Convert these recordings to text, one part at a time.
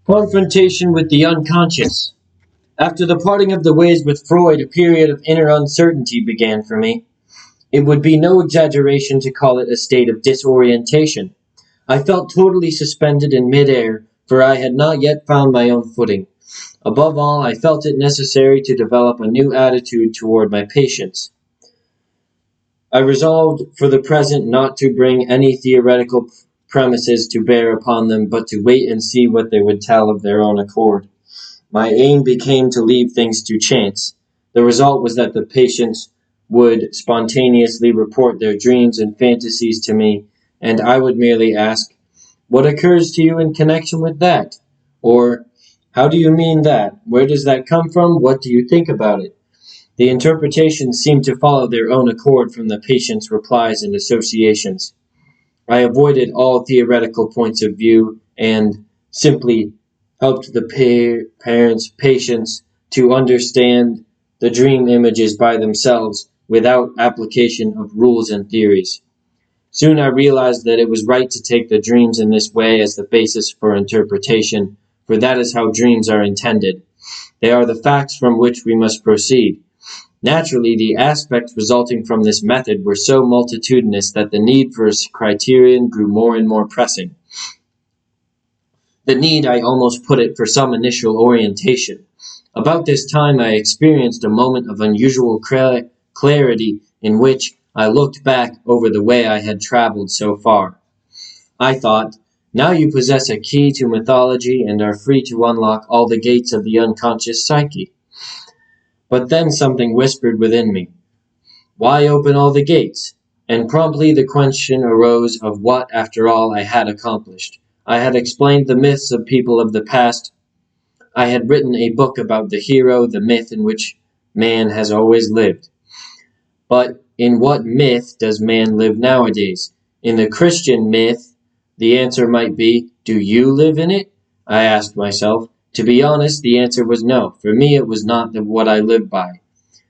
Confrontation with the unconscious. After the parting of the ways with Freud, a period of inner uncertainty began for me. It would be no exaggeration to call it a state of disorientation. I felt totally suspended in midair, for I had not yet found my own footing. Above all, I felt it necessary to develop a new attitude toward my patients. I resolved for the present not to bring any theoretical premises to bear upon them, but to wait and see what they would tell of their own accord. My aim became to leave things to chance. The result was that the patients would spontaneously report their dreams and fantasies to me, and I would merely ask, "What occurs to you in connection with that?" Or, "How do you mean that? Where does that come from? What do you think about it?" The interpretations seemed to follow their own accord from the patient's replies and associations. I avoided all theoretical points of view and simply helped the patients to understand the dream images by themselves without application of rules and theories. Soon I realized that it was right to take the dreams in this way as the basis for interpretation, for that is how dreams are intended. They are the facts from which we must proceed. Naturally, the aspects resulting from this method were so multitudinous that the need for a criterion grew more and more pressing. The need, I almost put it, for some initial orientation. About this time I experienced a moment of unusual clarity in which I looked back over the way I had traveled so far. I thought, now you possess a key to mythology and are free to unlock all the gates of the unconscious psyche. But then something whispered within me, why open all the gates? And promptly the question arose of what, after all, I had accomplished. I had explained the myths of people of the past. I had written a book about the hero, the myth in which man has always lived. But in what myth does man live nowadays? In the Christian myth, the answer might be, do you live in it? I asked myself. To be honest, the answer was no. For me, it was not what I lived by.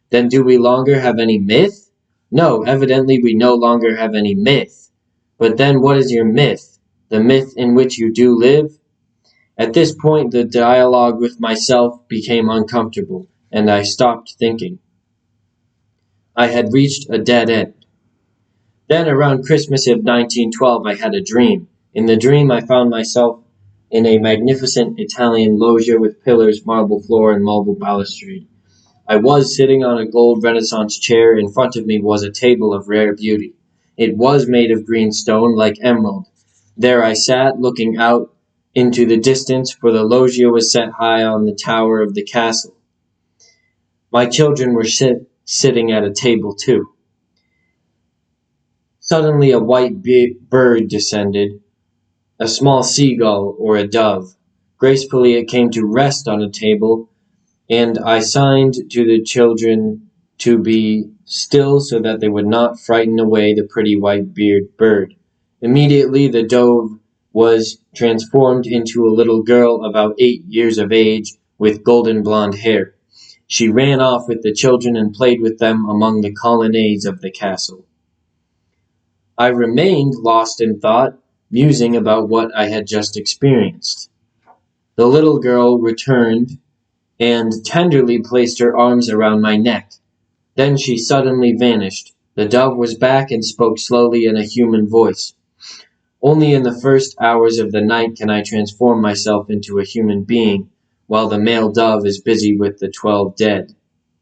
Then do we longer have any myth? No, evidently we no longer have any myth. But then what is your myth? The myth in which you do live? At this point, the dialogue with myself became uncomfortable, and I stopped thinking. I had reached a dead end. Then, around Christmas of 1912, I had a dream. In the dream, I found myself in a magnificent Italian loggia with pillars, marble floor, and marble balustrade. I was sitting on a gold Renaissance chair. In front of me was a table of rare beauty. It was made of green stone, like emerald. There I sat, looking out into the distance, for the loggia was set high on the tower of the castle. My children were sitting at a table too. Suddenly a white bird descended, a small seagull or a dove. Gracefully it came to rest on a table, and I signed to the children to be still so that they would not frighten away the pretty white bird. Immediately the dove was transformed into a little girl about 8 years of age with golden blonde hair. She ran off with the children and played with them among the colonnades of the castle. I remained lost in thought, musing about what I had just experienced. The little girl returned and tenderly placed her arms around my neck. Then she suddenly vanished. The dove was back and spoke slowly in a human voice. Only in the first hours of the night can I transform myself into a human being, while the male dove is busy with the 12 dead,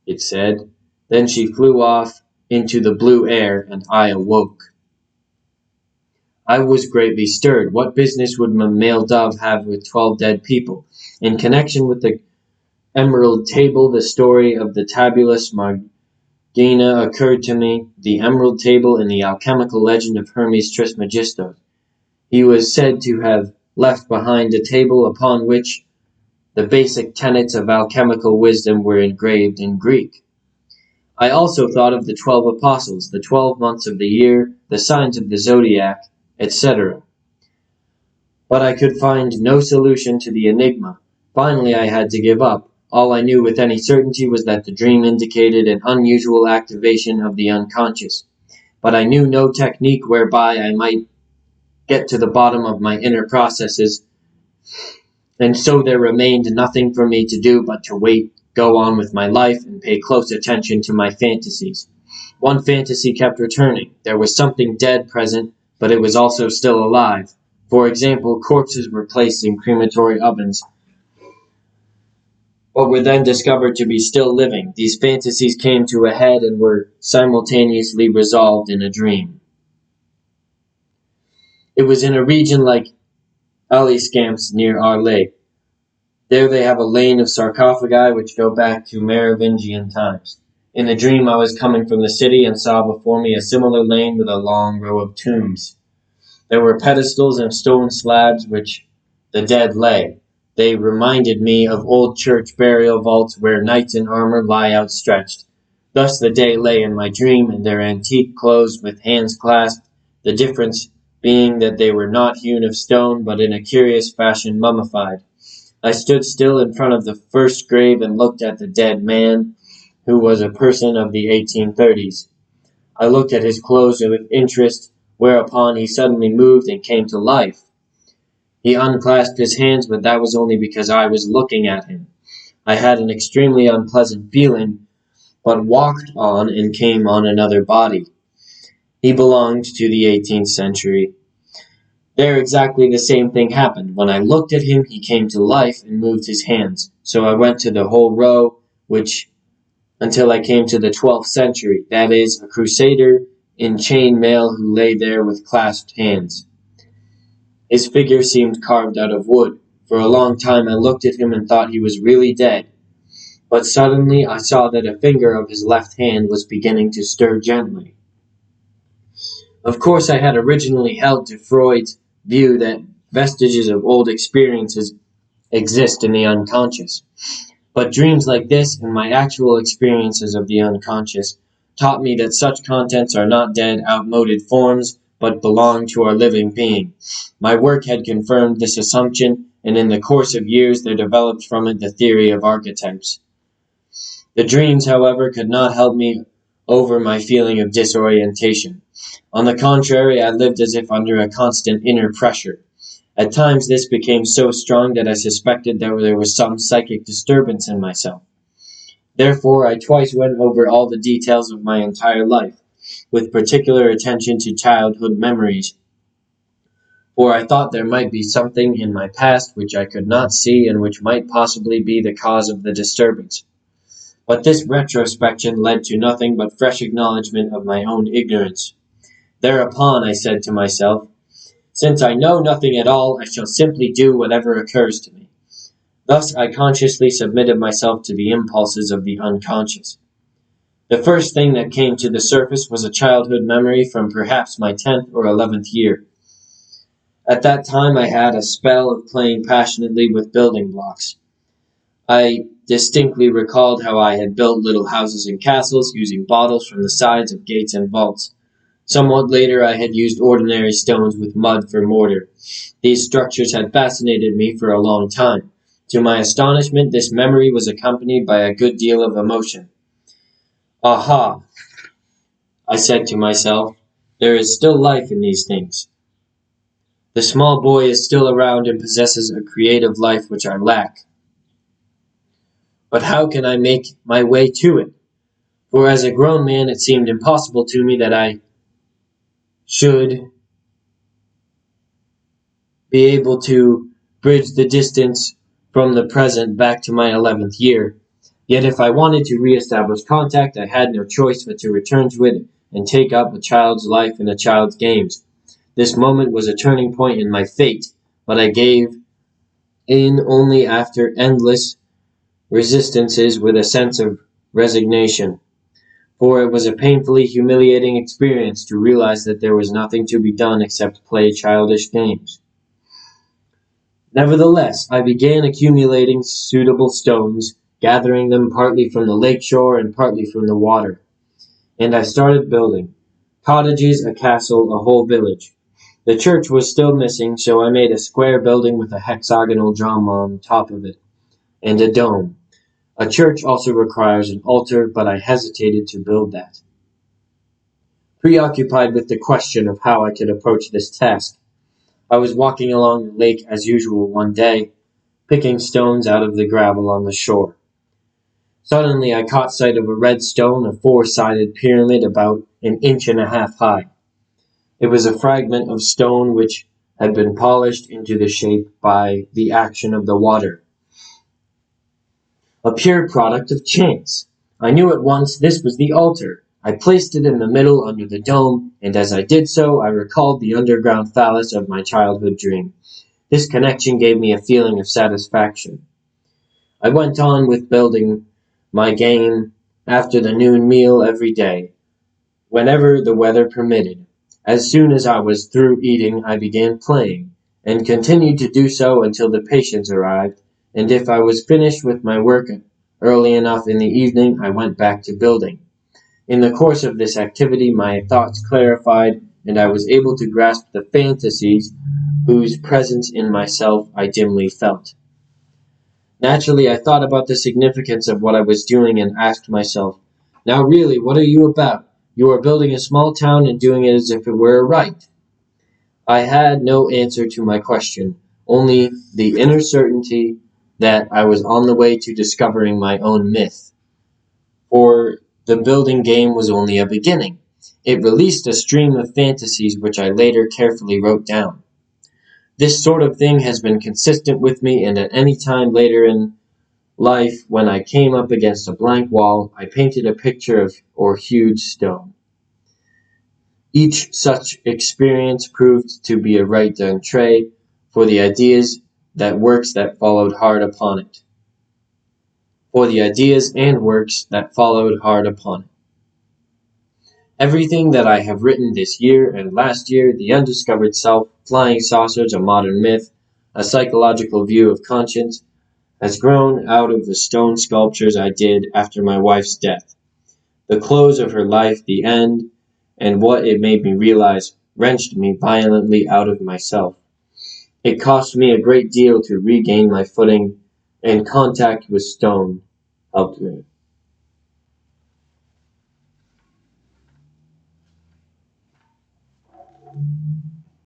it said. Then she flew off into the blue air, and I awoke. I was greatly stirred. What business would a male dove have with 12 dead people? In connection with the emerald table, the story of the tabulus margina occurred to me, the emerald table in the alchemical legend of Hermes Trismegistus. He was said to have left behind a table upon which the basic tenets of alchemical wisdom were engraved in Greek. I also thought of the 12 apostles, the 12 months of the year, the signs of the zodiac, etc. But I could find no solution to the enigma. Finally, I had to give up. All I knew with any certainty was that the dream indicated an unusual activation of the unconscious. But I knew no technique whereby I might get to the bottom of my inner processes. and so there remained nothing for me to do but to wait, go on with my life, and pay close attention to my fantasies. One fantasy kept returning. There was something dead present, but it was also still alive. For example, corpses were placed in crematory ovens, but were then discovered to be still living. These fantasies came to a head and were simultaneously resolved in a dream. It was in a region like Aliscamps near our lake. There they have a lane of sarcophagi which go back to Merovingian times. In a dream I was coming from the city and saw before me a similar lane with a long row of tombs. There were pedestals and stone slabs which the dead lay. They reminded me of old church burial vaults where knights in armor lie outstretched. Thus the day lay in my dream in their antique clothes with hands clasped, the difference being that they were not hewn of stone but in a curious fashion mummified. I stood still in front of the first grave and looked at the dead man, who was a person of the 1830s. I looked at his clothes with interest, whereupon he suddenly moved and came to life. He unclasped his hands, but that was only because I was looking at him. I had an extremely unpleasant feeling, but walked on and came on another body. He belonged to the 18th century. There exactly the same thing happened. When I looked at him, he came to life and moved his hands. So I went to the whole row, which until I came to the 12th century, that is, a crusader in chain mail who lay there with clasped hands. His figure seemed carved out of wood. For a long time I looked at him and thought he was really dead, but suddenly I saw that a finger of his left hand was beginning to stir gently. Of course, I had originally held to Freud's view that vestiges of old experiences exist in the unconscious. But dreams like this and my actual experiences of the unconscious taught me that such contents are not dead, outmoded forms, but belong to our living being. My work had confirmed this assumption, and in the course of years there developed from it the theory of archetypes. The dreams, however, could not help me over my feeling of disorientation. On the contrary, I lived as if under a constant inner pressure. At times this became so strong that I suspected that there was some psychic disturbance in myself. Therefore, I twice went over all the details of my entire life, with particular attention to childhood memories, for I thought there might be something in my past which I could not see and which might possibly be the cause of the disturbance. But this retrospection led to nothing but fresh acknowledgment of my own ignorance. Thereupon I said to myself, since I know nothing at all, I shall simply do whatever occurs to me. Thus I consciously submitted myself to the impulses of the unconscious. The first thing that came to the surface was a childhood memory from perhaps my 10th or 11th year. At that time I had a spell of playing passionately with building blocks. I distinctly recalled how I had built little houses and castles using bottles from the sides of gates and vaults. Somewhat later I had used ordinary stones with mud for mortar. These structures had fascinated me for a long time. To my astonishment, this memory was accompanied by a good deal of emotion. Aha, I said to myself, there is still life in these things. The small boy is still around and possesses a creative life which I lack. But how can I make my way to it? For as a grown man it seemed impossible to me that I should be able to bridge the distance from the present back to my 11th year. Yet if I wanted to re-establish contact, I had no choice but to return to it and take up a child's life and a child's games. This moment was a turning point in my fate, but I gave in only after endless resistances with a sense of resignation. For it was a painfully humiliating experience to realize that there was nothing to be done except play childish games. Nevertheless, I began accumulating suitable stones, gathering them partly from the lake shore and partly from the water, and I started building. Cottages, a castle, a whole village. The church was still missing, so I made a square building with a hexagonal drum on top of it, and a dome. A church also requires an altar, but I hesitated to build that. Preoccupied with the question of how I could approach this task, I was walking along the lake as usual one day, picking stones out of the gravel on the shore. Suddenly I caught sight of a red stone, a four-sided pyramid about an inch and a half high. It was a fragment of stone which had been polished into the shape by the action of the water. A pure product of chance. I knew at once this was the altar. I placed it in the middle under the dome, and as I did so, I recalled the underground phallus of my childhood dream. This connection gave me a feeling of satisfaction. I went on with building my game after the noon meal every day, whenever the weather permitted. As soon as I was through eating, I began playing, and continued to do so until the patients arrived, and if I was finished with my work early enough in the evening, I went back to building. In the course of this activity, my thoughts clarified, and I was able to grasp the fantasies whose presence in myself I dimly felt. Naturally, I thought about the significance of what I was doing and asked myself, now really, what are you about? You are building a small town and doing it as if it were a right. I had no answer to my question, only the inner certainty that I was on the way to discovering my own myth. For the building game was only a beginning. It released a stream of fantasies which I later carefully wrote down. This sort of thing has been consistent with me, and at any time later in life, when I came up against a blank wall, I painted a picture of or hewed stone. Each such experience proved to be a right d'entrée for the ideas that works that followed hard upon it. For the ideas and works that followed hard upon it. Everything that I have written this year and last year, the undiscovered self, flying saucers, a modern myth, a psychological view of conscience, has grown out of the stone sculptures I did after my wife's death. The close of her life, the end, and what it made me realize wrenched me violently out of myself. It cost me a great deal to regain my footing, and contact with stone helped me.